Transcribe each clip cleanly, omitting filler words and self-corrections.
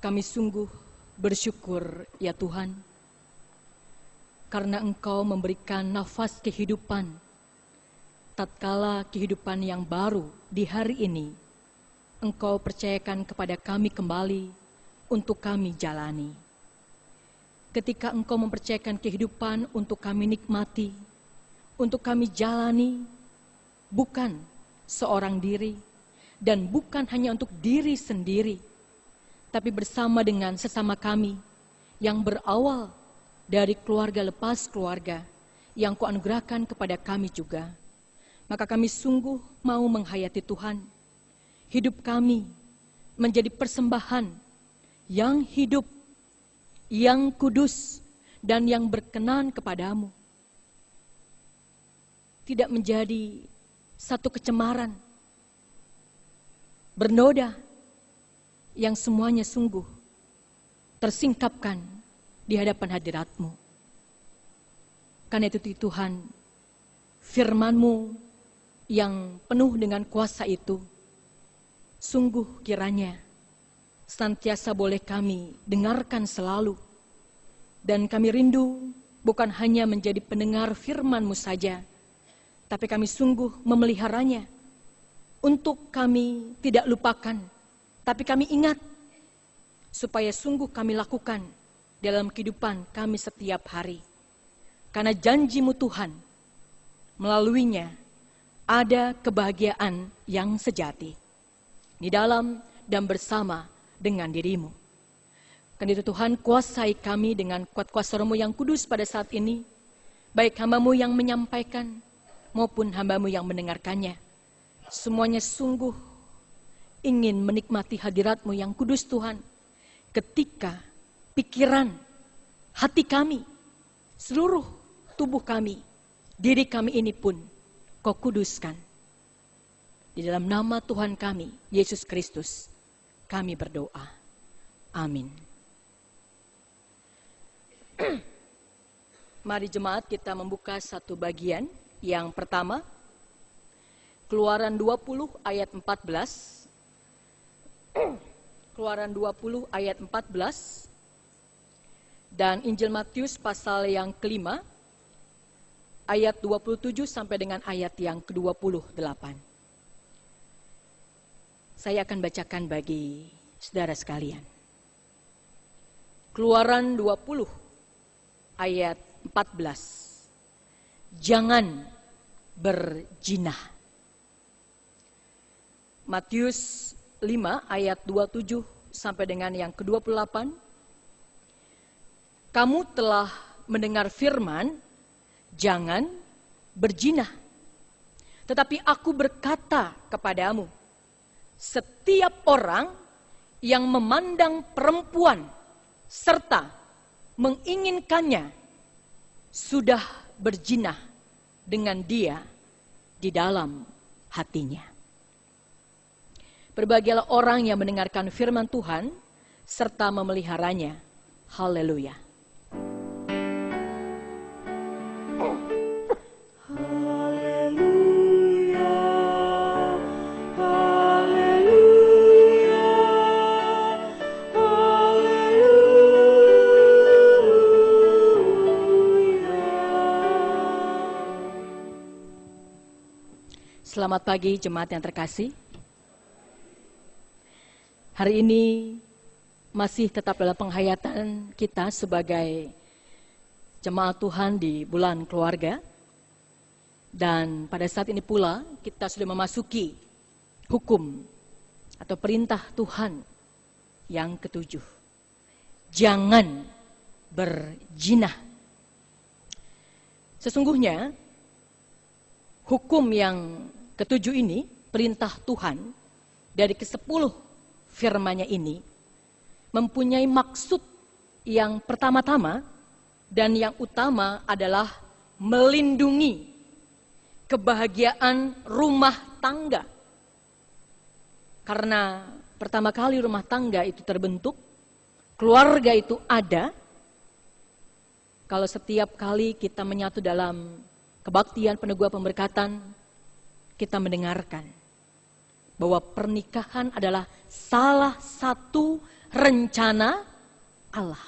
Kami sungguh bersyukur ya Tuhan, karena Engkau memberikan nafas kehidupan, tatkala kehidupan yang baru di hari ini, Engkau percayakan kepada kami kembali untuk kami jalani. Ketika Engkau mempercayakan kehidupan untuk kami nikmati, untuk kami jalani, bukan seorang diri, dan bukan hanya untuk diri sendiri, tapi bersama dengan sesama kami yang berawal dari keluarga lepas keluarga yang Kau anugerahkan kepada kami juga. Maka kami sungguh mau menghayati Tuhan, hidup kami menjadi persembahan yang hidup, yang kudus, dan yang berkenan kepadamu. Tidak menjadi satu kecemaran, bernoda, yang semuanya sungguh tersingkapkan di hadapan hadirat-Mu. Karena itu Tuhan, firman-Mu yang penuh dengan kuasa itu, sungguh kiranya senantiasa boleh kami dengarkan selalu. Dan kami rindu bukan hanya menjadi pendengar firman-Mu saja, tapi kami sungguh memeliharanya untuk kami tidak lupakan, tapi kami ingat, supaya sungguh kami lakukan dalam kehidupan kami setiap hari. Karena janji-Mu Tuhan, melaluinya ada kebahagiaan yang sejati di dalam dan bersama dengan diri-Mu. Karena itu Tuhan, kuasai kami dengan kuat kuasa Roh-Mu yang kudus pada saat ini, baik hamba-Mu yang menyampaikan maupun hamba-Mu yang mendengarkannya. Semuanya sungguh ingin menikmati hadirat-Mu yang kudus Tuhan, ketika pikiran, hati kami, seluruh tubuh kami, diri kami ini pun Kau kuduskan. Di dalam nama Tuhan kami, Yesus Kristus, kami berdoa. Amin. Mari jemaat kita membuka satu bagian. Yang pertama, Keluaran 20 ayat 14. Keluaran 20 ayat 14 dan Injil Matius pasal yang kelima ayat 27 sampai dengan ayat yang ke-28. Saya akan bacakan bagi saudara sekalian. Keluaran 20 ayat 14. Jangan berzinah. Matius 5 ayat 27 sampai dengan yang ke-28. Kamu telah mendengar firman, jangan berzinah. Tetapi aku berkata kepadamu, setiap orang yang memandang perempuan serta menginginkannya sudah berzinah dengan dia di dalam hatinya. Berbahagialah orang yang mendengarkan firman Tuhan serta memeliharanya. Haleluya. Haleluya. Haleluya. Haleluya. Selamat pagi jemaat yang terkasih. Hari ini masih tetap dalam penghayatan kita sebagai jemaat Tuhan di bulan keluarga. Dan pada saat ini pula kita sudah memasuki hukum atau perintah Tuhan yang ketujuh. Jangan berzinah. Sesungguhnya hukum yang ketujuh ini, perintah Tuhan dari ke-10 firman-Nya ini mempunyai maksud yang pertama-tama dan yang utama adalah melindungi kebahagiaan rumah tangga. Karena pertama kali rumah tangga itu terbentuk, keluarga itu ada, kalau setiap kali kita menyatu dalam kebaktian peneguhan pemberkatan, kita mendengarkan bahwa pernikahan adalah salah satu rencana Allah.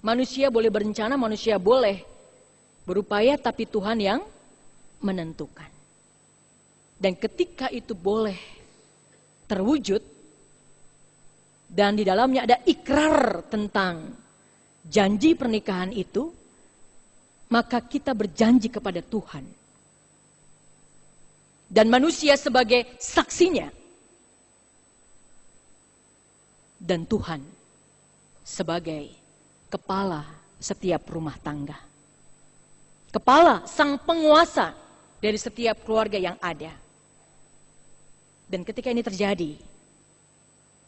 Manusia boleh berencana, manusia boleh berupaya, tapi Tuhan yang menentukan. Dan ketika itu boleh terwujud, dan di dalamnya ada ikrar tentang janji pernikahan itu, maka kita berjanji kepada Tuhan. Dan manusia sebagai saksinya. Dan Tuhan sebagai kepala setiap rumah tangga. Kepala, sang penguasa dari setiap keluarga yang ada. Dan ketika ini terjadi,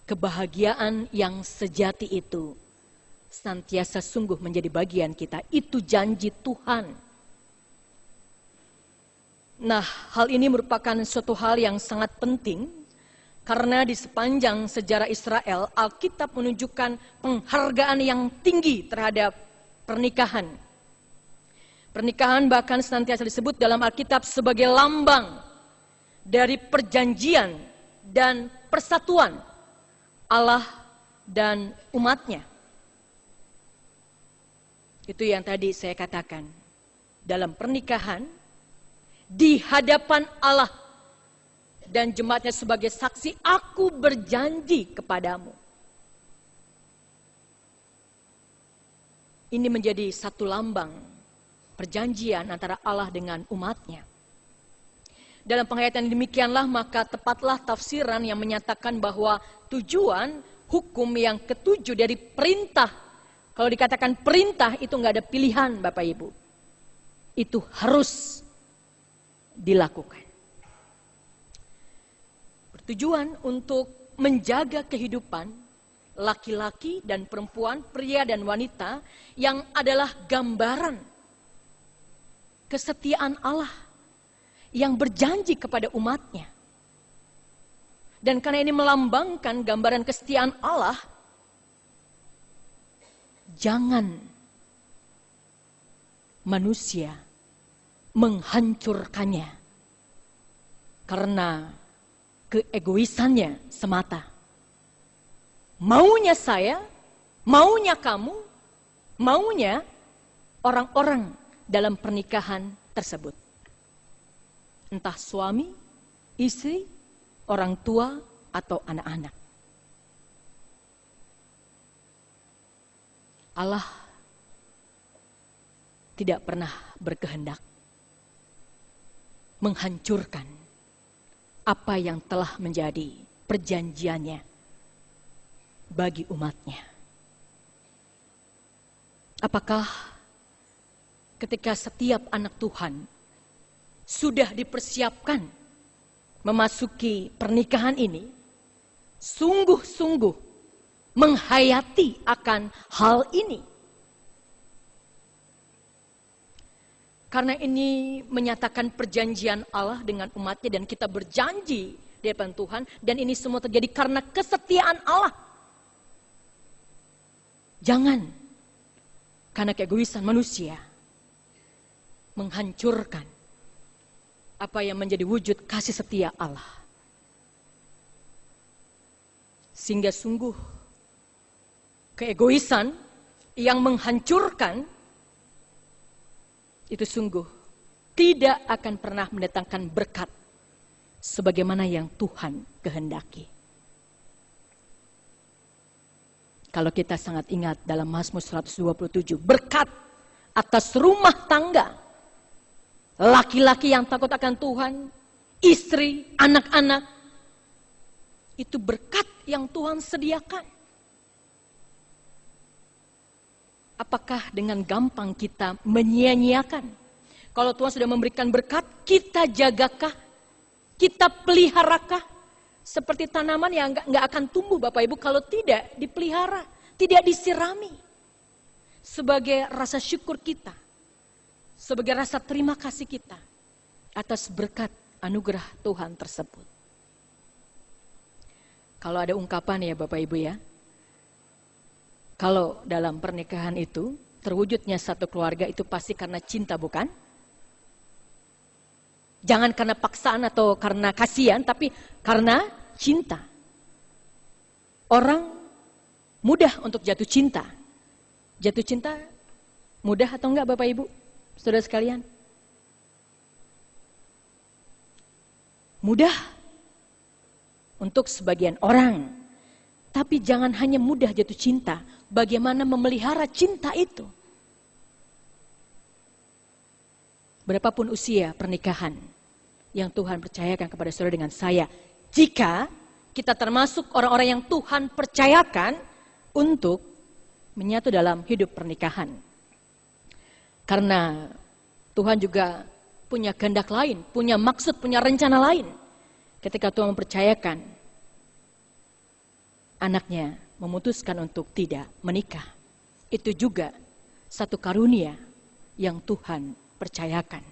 kebahagiaan yang sejati itu senantiasa sungguh menjadi bagian kita. Itu janji Tuhan. Nah, hal ini merupakan suatu hal yang sangat penting, karena di sepanjang sejarah Israel, Alkitab menunjukkan penghargaan yang tinggi terhadap pernikahan. Pernikahan bahkan senantiasa disebut dalam Alkitab sebagai lambang dari perjanjian dan persatuan Allah dan umatnya. Itu yang tadi saya katakan. Dalam pernikahan, di hadapan Allah dan jemaatnya sebagai saksi, aku berjanji kepadamu. Ini menjadi satu lambang perjanjian antara Allah dengan umatnya. Dalam penghayatan demikianlah, maka tepatlah tafsiran yang menyatakan bahwa tujuan hukum yang ketujuh dari perintah, kalau dikatakan perintah itu nggak ada pilihan Bapak Ibu, itu harus dilakukan. Bertujuan untuk menjaga kehidupan laki-laki dan perempuan, pria dan wanita, yang adalah gambaran kesetiaan Allah yang berjanji kepada umatnya. Dan karena ini melambangkan gambaran kesetiaan Allah, jangan manusia menghancurkannya karena keegoisannya semata. Maunya saya, maunya kamu, maunya orang-orang dalam pernikahan tersebut. Entah suami, istri, orang tua, atau anak-anak. Allah tidak pernah berkehendak menghancurkan apa yang telah menjadi perjanjiannya bagi umatnya. Apakah ketika setiap anak Tuhan sudah dipersiapkan memasuki pernikahan ini, sungguh-sungguh menghayati akan hal ini? Karena ini menyatakan perjanjian Allah dengan umatnya, dan kita berjanji di depan Tuhan, dan ini semua terjadi karena kesetiaan Allah. Jangan karena keegoisan manusia menghancurkan apa yang menjadi wujud kasih setia Allah. Sehingga sungguh keegoisan yang menghancurkan itu sungguh tidak akan pernah mendatangkan berkat sebagaimana yang Tuhan kehendaki. Kalau kita sangat ingat dalam Mazmur 127, berkat atas rumah tangga laki-laki yang takut akan Tuhan, istri, anak-anak, itu berkat yang Tuhan sediakan. Apakah dengan gampang kita menyia-nyiakan? Kalau Tuhan sudah memberikan berkat, kita jagakah? Kita peliharakah? Seperti tanaman yang nggak akan tumbuh Bapak Ibu kalau tidak dipelihara, tidak disirami. Sebagai rasa syukur kita, sebagai rasa terima kasih kita atas berkat anugerah Tuhan tersebut. Kalau ada ungkapan ya Bapak Ibu ya, kalau dalam pernikahan itu terwujudnya satu keluarga itu pasti karena cinta, bukan? Jangan karena paksaan atau karena kasihan, tapi karena cinta. Orang mudah untuk jatuh cinta. Jatuh cinta mudah atau enggak Bapak Ibu, saudara sekalian? Mudah untuk sebagian orang. Tapi jangan hanya mudah jatuh cinta. Bagaimana memelihara cinta itu? Berapapun usia pernikahan yang Tuhan percayakan kepada saudara dengan saya, jika kita termasuk orang-orang yang Tuhan percayakan untuk menyatu dalam hidup pernikahan. Karena Tuhan juga punya kehendak lain, punya maksud, punya rencana lain. Ketika Tuhan mempercayakan anaknya memutuskan untuk tidak menikah. Itu juga satu karunia yang Tuhan percayakan.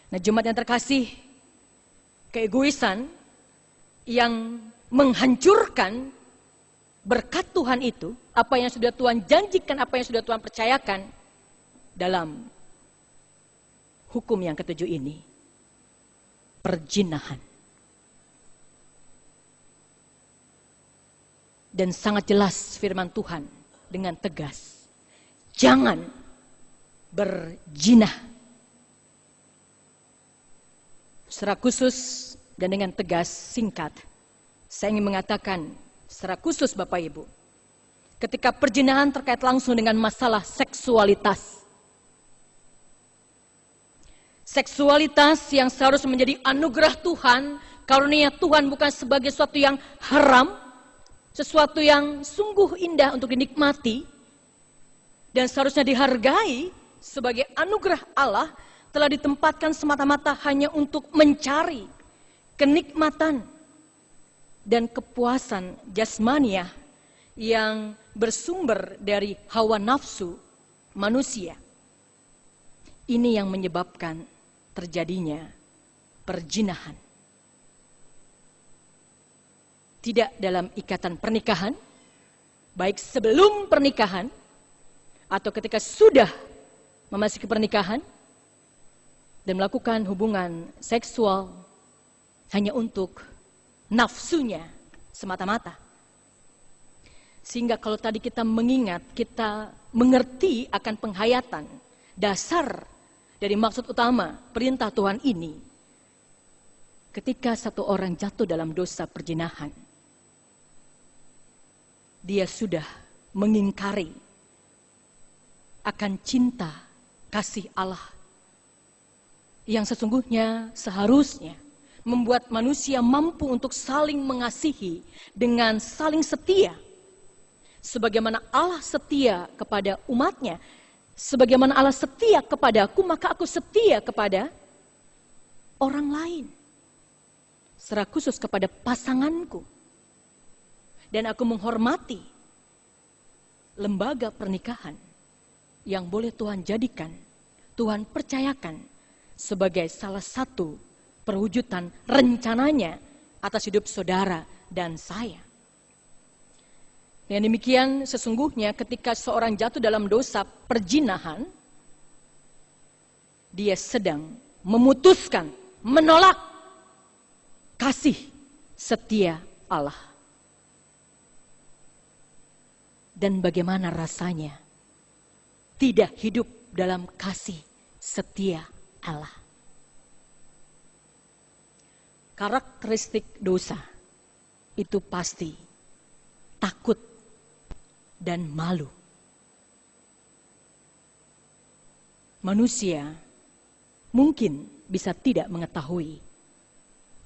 Nah, jemaat yang terkasih, keegoisan yang menghancurkan berkat Tuhan itu, apa yang sudah Tuhan janjikan, apa yang sudah Tuhan percayakan dalam hukum yang ketujuh ini, perzinahan. Dan sangat jelas firman Tuhan dengan tegas, jangan berzina. Secara khusus dan dengan tegas singkat, saya ingin mengatakan secara khusus Bapak Ibu, ketika perzinahan terkait langsung dengan masalah seksualitas. Seksualitas yang seharusnya menjadi anugerah Tuhan, karunia Tuhan bukan sebagai sesuatu yang haram, sesuatu yang sungguh indah untuk dinikmati, dan seharusnya dihargai sebagai anugerah Allah, telah ditempatkan semata-mata hanya untuk mencari kenikmatan dan kepuasan jasmaniah yang bersumber dari hawa nafsu manusia. Ini yang menyebabkan terjadinya perzinahan. Tidak dalam ikatan pernikahan, baik sebelum pernikahan atau ketika sudah memasuki pernikahan dan melakukan hubungan seksual hanya untuk nafsunya semata-mata. Sehingga kalau tadi kita mengingat, kita mengerti akan penghayatan dasar dari maksud utama perintah Tuhan ini. Ketika satu orang jatuh dalam dosa perzinahan, dia sudah mengingkari akan cinta kasih Allah yang sesungguhnya seharusnya membuat manusia mampu untuk saling mengasihi dengan saling setia. Sebagaimana Allah setia kepada umatnya, sebagaimana Allah setia kepadaku, maka aku setia kepada orang lain. Secara khusus kepada pasanganku. Dan aku menghormati lembaga pernikahan yang boleh Tuhan jadikan, Tuhan percayakan sebagai salah satu perwujudan rencananya atas hidup saudara dan saya. Yang demikian sesungguhnya ketika seorang jatuh dalam dosa perzinahan, dia sedang memutuskan, menolak kasih setia Allah. Dan bagaimana rasanya tidak hidup dalam kasih setia Allah. Karakteristik dosa itu pasti takut dan malu. Manusia mungkin bisa tidak mengetahui,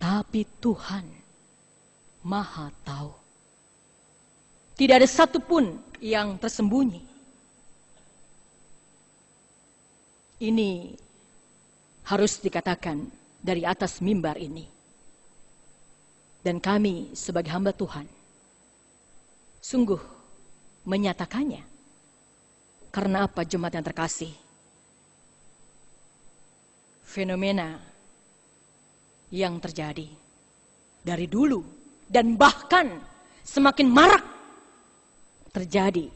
tapi Tuhan Maha tahu. Tidak ada satupun yang tersembunyi. Ini harus dikatakan dari atas mimbar ini. Dan kami sebagai hamba Tuhan sungguh menyatakannya. Karena apa jemaat yang terkasih? Fenomena yang terjadi dari dulu dan bahkan semakin marak terjadi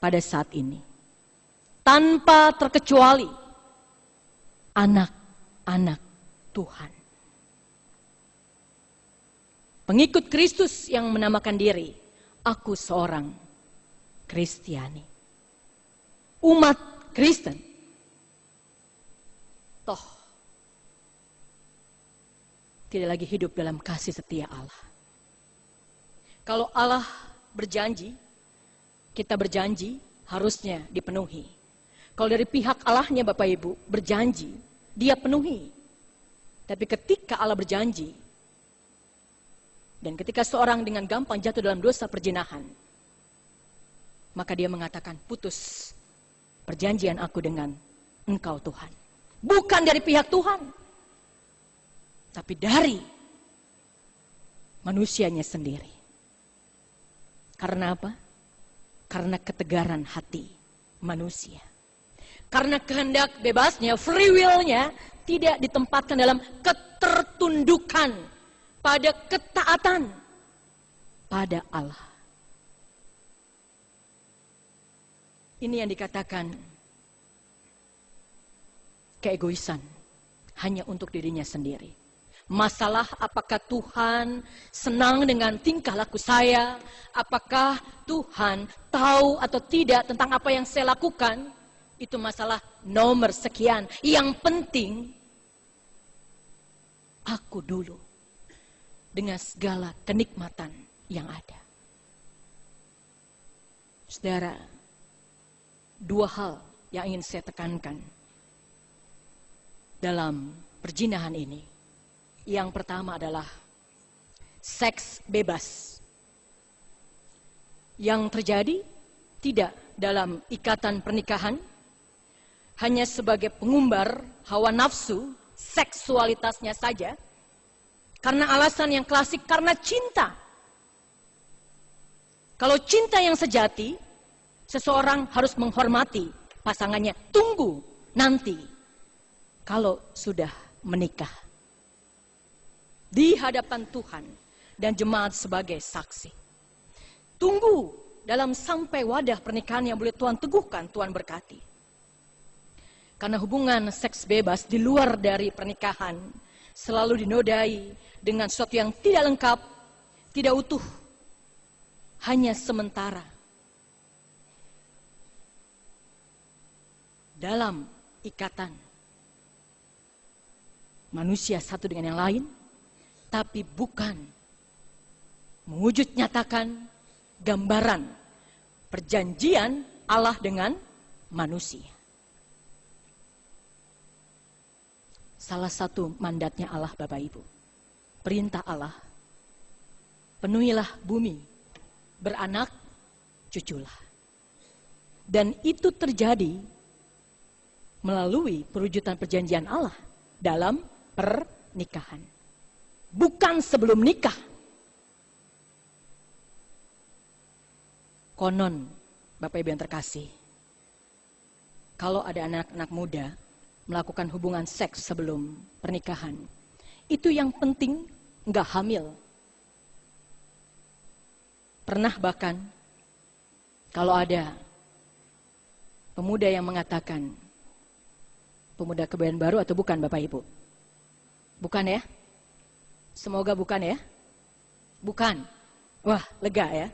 pada saat ini. Tanpa terkecuali anak Tuhan. Pengikut Kristus yang menamakan diri, aku seorang Kristiani. Umat Kristen. Toh, tidak lagi hidup dalam kasih setia Allah. Kalau Allah berjanji, kita berjanji harusnya dipenuhi. Kalau dari pihak Allahnya Bapak Ibu berjanji, dia penuhi. Tapi ketika Allah berjanji, dan ketika seorang dengan gampang jatuh dalam dosa perzinahan, maka dia mengatakan, putus perjanjian aku dengan Engkau Tuhan. Bukan dari pihak Tuhan, tapi dari manusianya sendiri. Karena apa? Karena ketegaran hati manusia. Karena kehendak bebasnya, free will-nya tidak ditempatkan dalam ketertundukan pada ketaatan pada Allah. Ini yang dikatakan keegoisan hanya untuk dirinya sendiri. Masalah apakah Tuhan senang dengan tingkah laku saya? Apakah Tuhan tahu atau tidak tentang apa yang saya lakukan? Itu masalah nomor sekian. Yang penting, aku dulu dengan segala kenikmatan yang ada. Saudara, dua hal yang ingin saya tekankan dalam perzinahan ini. Yang pertama adalah seks bebas. Yang terjadi tidak dalam ikatan pernikahan, hanya sebagai pengumbar hawa nafsu, seksualitasnya saja, karena alasan yang klasik, karena cinta. Kalau cinta yang sejati, seseorang harus menghormati pasangannya. Tunggu nanti, kalau sudah menikah, di hadapan Tuhan dan jemaat sebagai saksi. Tunggu dalam sampai wadah pernikahan yang boleh Tuhan teguhkan, Tuhan berkati. Karena hubungan seks bebas di luar dari pernikahan selalu dinodai dengan sesuatu yang tidak lengkap, tidak utuh, hanya sementara. Dalam ikatan manusia satu dengan yang lain, tapi bukan mewujud nyatakan gambaran perjanjian Allah dengan manusia. Salah satu mandatnya Allah Bapak Ibu, perintah Allah, penuhilah bumi, beranak, cuculah. Dan itu terjadi melalui perwujudan perjanjian Allah dalam pernikahan. Bukan sebelum nikah. Konon, Bapak Ibu yang terkasih, kalau ada anak-anak muda melakukan hubungan seks sebelum pernikahan, itu yang penting nggak hamil. Pernah bahkan, kalau ada pemuda yang mengatakan, pemuda kebaya baru atau bukan Bapak Ibu? Bukan ya? Semoga bukan ya? Bukan. Wah, lega ya.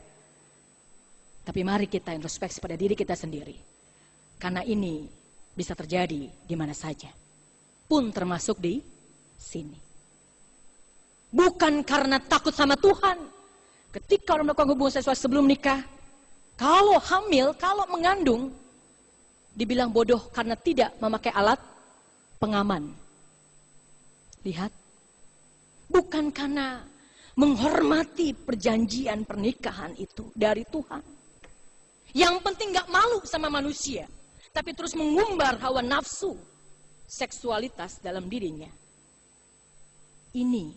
Tapi mari kita introspeksi pada diri kita sendiri. Karena ini bisa terjadi di mana saja. Pun termasuk di sini. Bukan karena takut sama Tuhan. Ketika orang melakukan hubungan seksual sebelum nikah, kalau hamil, kalau mengandung, dibilang bodoh karena tidak memakai alat pengaman. Lihat. Bukan karena menghormati perjanjian pernikahan itu dari Tuhan. Yang penting gak malu sama manusia, tapi terus mengumbar hawa nafsu seksualitas dalam dirinya. Ini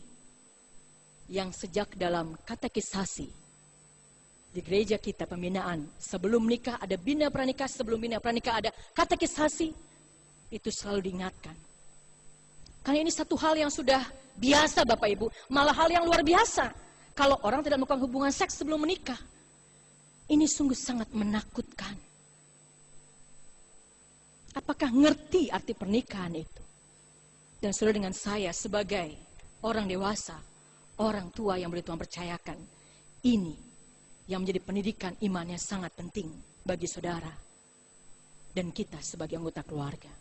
yang sejak dalam katekisasi di gereja kita, pembinaan sebelum nikah ada bina pranikah, sebelum bina pranikah ada katekisasi, itu selalu diingatkan. Karena ini satu hal yang sudah biasa Bapak Ibu, malah hal yang luar biasa. Kalau orang tidak melakukan hubungan seks sebelum menikah, ini sungguh sangat menakutkan. Apakah ngerti arti pernikahan itu? Dan saudara dengan saya sebagai orang dewasa, orang tua yang boleh Tuhan percayakan, ini yang menjadi pendidikan iman yang sangat penting bagi saudara dan kita sebagai anggota keluarga.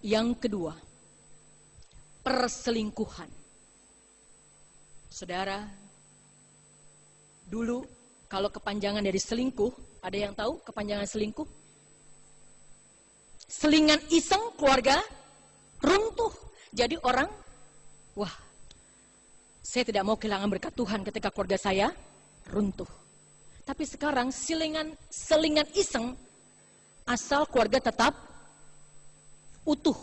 Yang kedua, perselingkuhan. Saudara, dulu kalau kepanjangan dari selingkuh, ada yang tahu kepanjangan selingkuh? Selingan iseng keluarga runtuh. Jadi orang, wah, saya tidak mau kehilangan berkat Tuhan ketika keluarga saya runtuh. Tapi sekarang selingan iseng asal keluarga tetap utuh.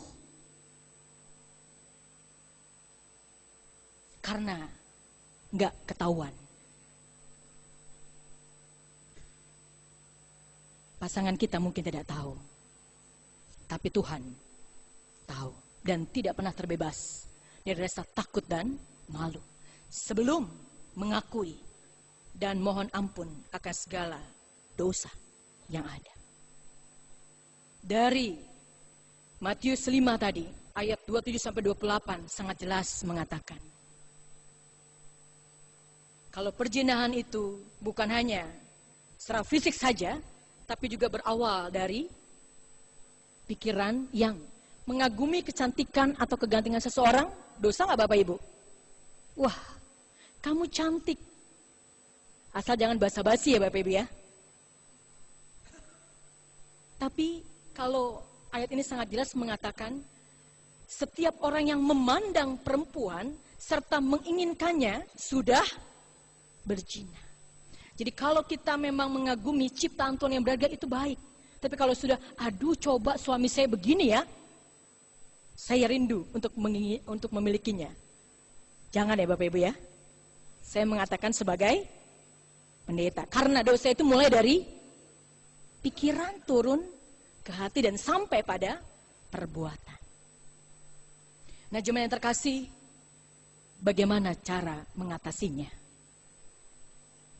Karena nggak ketahuan. Pasangan kita mungkin tidak tahu. Tapi Tuhan tahu dan tidak pernah terbebas dari rasa takut dan malu sebelum mengakui dan mohon ampun akan segala dosa yang ada. Dari Matius 5 tadi, ayat 27-28 sangat jelas mengatakan, kalau perzinahan itu bukan hanya secara fisik saja, tapi juga berawal dari pikiran yang mengagumi kecantikan atau kegantengan seseorang. Dosa nggak Bapak Ibu? Wah, kamu cantik. Asal jangan basa-basi ya Bapak Ibu ya. Tapi kalau ayat ini sangat jelas mengatakan, setiap orang yang memandang perempuan serta menginginkannya sudah berzina. Jadi kalau kita memang mengagumi ciptaan Tuhan yang berharga itu baik. Tapi kalau sudah, aduh coba suami saya begini ya, saya rindu untuk memilikinya. Jangan ya Bapak Ibu ya. Saya mengatakan sebagai pendeta. Karena dosa itu mulai dari pikiran turun ke hati dan sampai pada perbuatan. Nah jemaat yang terkasih, bagaimana cara mengatasinya?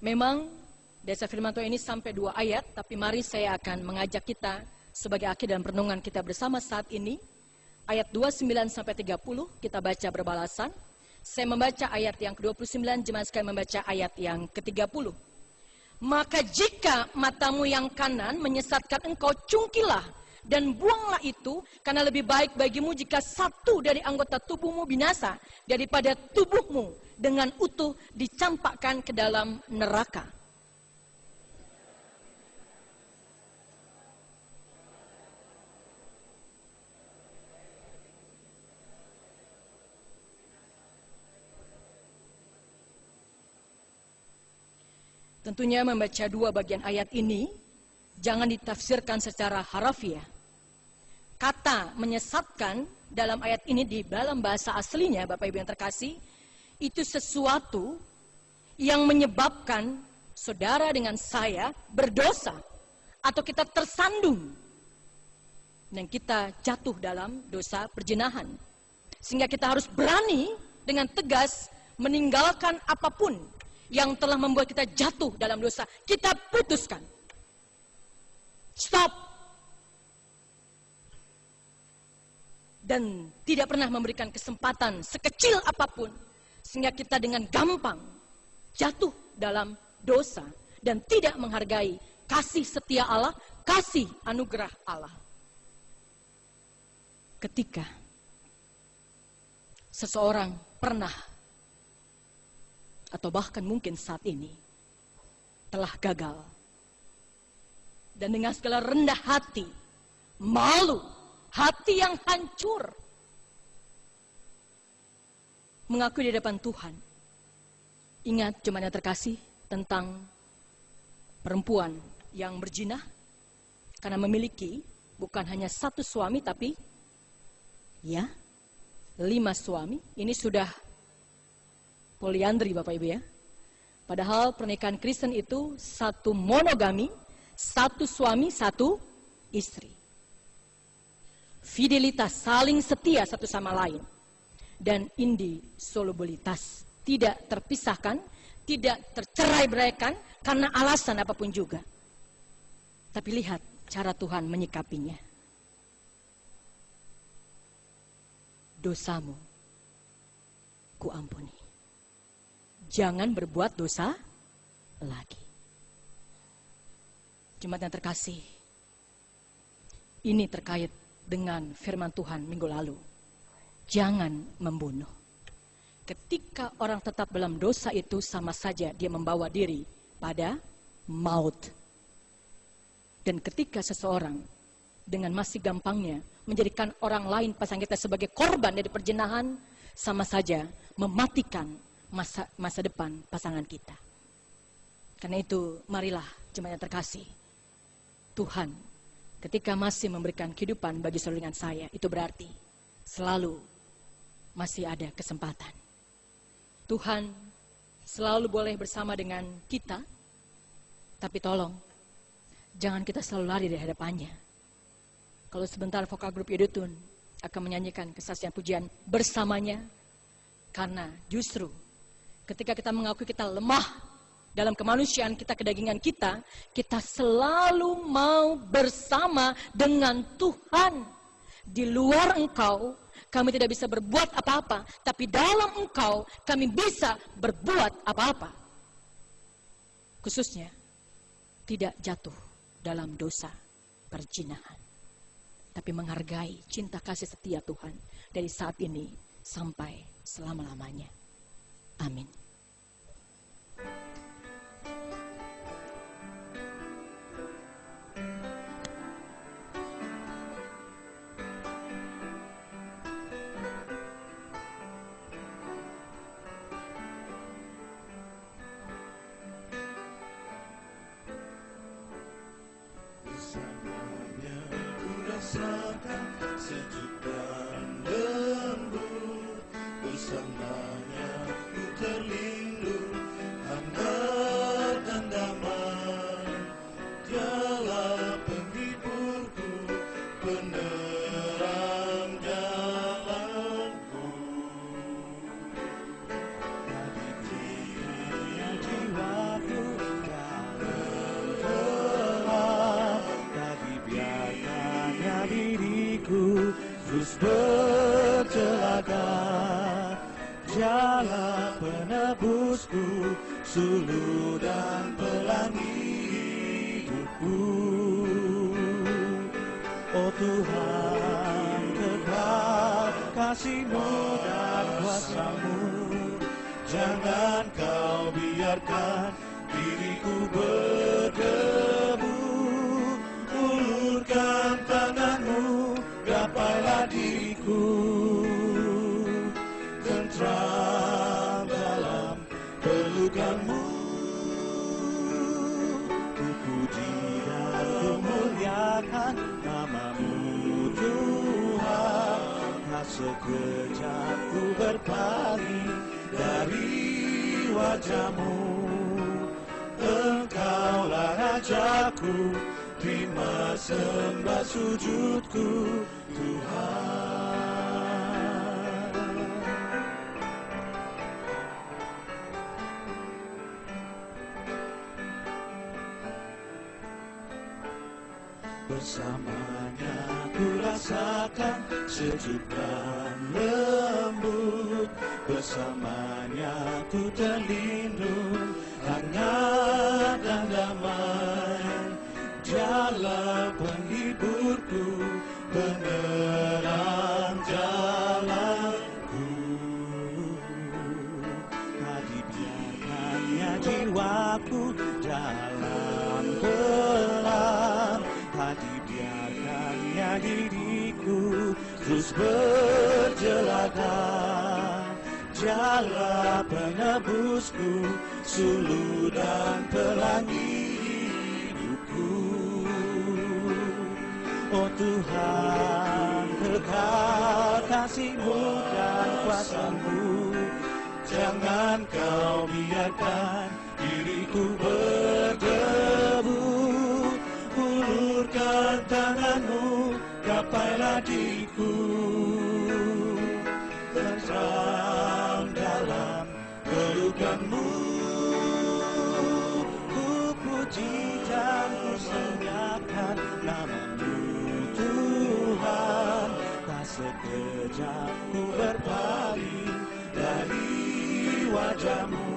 Memang Desa Firman Tuhan ini sampai 2 ayat, tapi mari saya akan mengajak kita sebagai akhir dalam renungan kita bersama saat ini. Ayat 29-30 kita baca berbalasan. Saya membaca ayat yang ke-29, jemaat sekalian membaca ayat yang ke-30. Maka jika matamu yang kanan menyesatkan engkau, cungkilah dan buanglah itu, karena lebih baik bagimu jika satu dari anggota tubuhmu binasa daripada tubuhmu dengan utuh dicampakkan ke dalam neraka. Tentunya membaca 2 bagian ayat ini jangan ditafsirkan secara harafiah. Kata menyesatkan dalam ayat ini di dalam bahasa aslinya, Bapak Ibu yang terkasih, itu sesuatu yang menyebabkan saudara dengan saya berdosa atau kita tersandung dan kita jatuh dalam dosa perzinahan. Sehingga kita harus berani dengan tegas meninggalkan apapun yang telah membuat kita jatuh dalam dosa. Kita putuskan. Stop. Dan tidak pernah memberikan kesempatan sekecil apapun, sehingga kita dengan gampang jatuh dalam dosa dan tidak menghargai kasih setia Allah, kasih anugerah Allah. Ketika seseorang pernah atau bahkan mungkin saat ini telah gagal dan dengan segala rendah hati, malu, hati yang hancur, mengakui di depan Tuhan. Ingat jemaat yang terkasih tentang perempuan yang berzina karena memiliki bukan hanya 1 suami tapi 5 suami. Ini sudah poliandri Bapak Ibu ya. Padahal pernikahan Kristen itu 1 monogami, 1 suami, 1 istri. Fidelitas, saling setia satu sama lain. Dan indissolubilitas, tidak terpisahkan, tidak tercerai-beraikan karena alasan apapun juga. Tapi lihat cara Tuhan menyikapinya. dosamu kuampuni. Jangan berbuat dosa lagi. Jemaat yang terkasih, ini terkait dengan firman Tuhan minggu lalu. Jangan membunuh. Ketika orang tetap dalam dosa itu, sama saja dia membawa diri pada maut. Dan ketika seseorang dengan masih gampangnya menjadikan orang lain pasangan kita sebagai korban dari perjinahan, sama saja mematikan masa depan pasangan kita. Karena itu, marilah jemaat yang terkasih, Tuhan ketika masih memberikan kehidupan bagi saudara dengan saya, itu berarti selalu masih ada kesempatan. Tuhan selalu boleh bersama dengan kita, tapi tolong jangan kita selalu lari dari hadapannya. Kalau sebentar vokal grup Yedutun akan menyanyikan kesaksian pujian bersamanya, karena justru ketika kita mengakui kita lemah dalam kemanusiaan kita, kedagingan kita, kita selalu mau bersama dengan Tuhan. Di luar Engkau, kami tidak bisa berbuat apa-apa, tapi dalam Engkau, kami bisa berbuat apa-apa. Khususnya, tidak jatuh dalam dosa perzinahan, tapi menghargai cinta kasih setia Tuhan dari saat ini sampai selama-lamanya. Amin. Bersamanya ku rasakan sejuk dan lembut, bersamanya ku terlindung, hangat dan damai. Dialah penghiburku, penerang jalanku. Hadiahnya jiwaku dalam gelap, tak dibiarkannya diriku terus bercelaka. Dialah penebusku, suluh dan pelangi hidupku. Oh Tuhan, kekal kasih-Mu dan kuasa-Mu, jangan Kau biarkan diriku berdebu. Ulurkan tangan-Mu, gapailah diriku, tentram dalam pelukan-Mu. Ku puji dan ku muliakan nama-Mu Tuhan. Tak sekejap ku berpaling dari wajah-Mu. Engkaulah Rajaku, terima sembah sujudku Tuhan. Bersamanya ku rasakan sejuk dan lembut, bersamanya ku terlindung, hangat dan damai. Dialah penghiburku, penerang jalanku. Tak dibiarkannya jiwaku dalam gelap, tak dibiarkannya diriku terus berjelaka. Dialah penebusku, suluh dan pelangi hidupku. Oh Tuhan, kekal kasih-Mu dan kuasa-Mu, jangan Kau biarkan diriku berdebu. Ulurkan tangan-Mu, gapailah diriku, tentram dalam pelukan-Mu. Ku puji dan ku muliakan nama-Mu Tuhan. Tak sekejap ku wajah-Mu.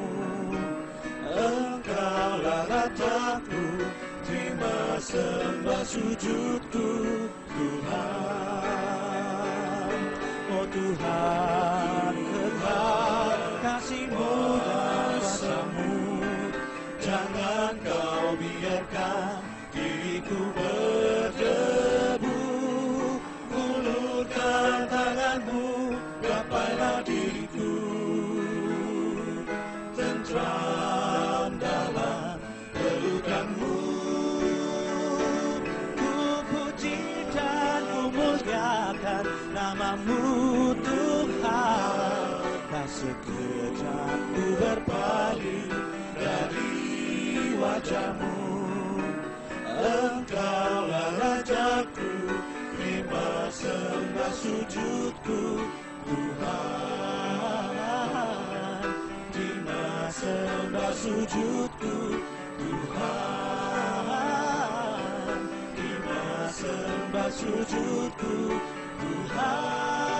Engkaulah Rajaku, terima sembah sujudku, Tuhan. Oh Tuhan, kekal kasih-Mu dan kuasa-Mu, jangan Kau biarkan diriku berdebu. Ulurkan tangan-Mu, gapailah diriku, tentram dalam pelukan-Mu. Ku puji dan ku muliakan nama-Mu, Tuhan. Tak sekejap ku berpaling dari wajah-Mu. Engkaulah Rajaku, terima sembah sujudku, Tuhan. Terima sembah sujudku, Tuhan. Terima sembah sujudku, Tuhan.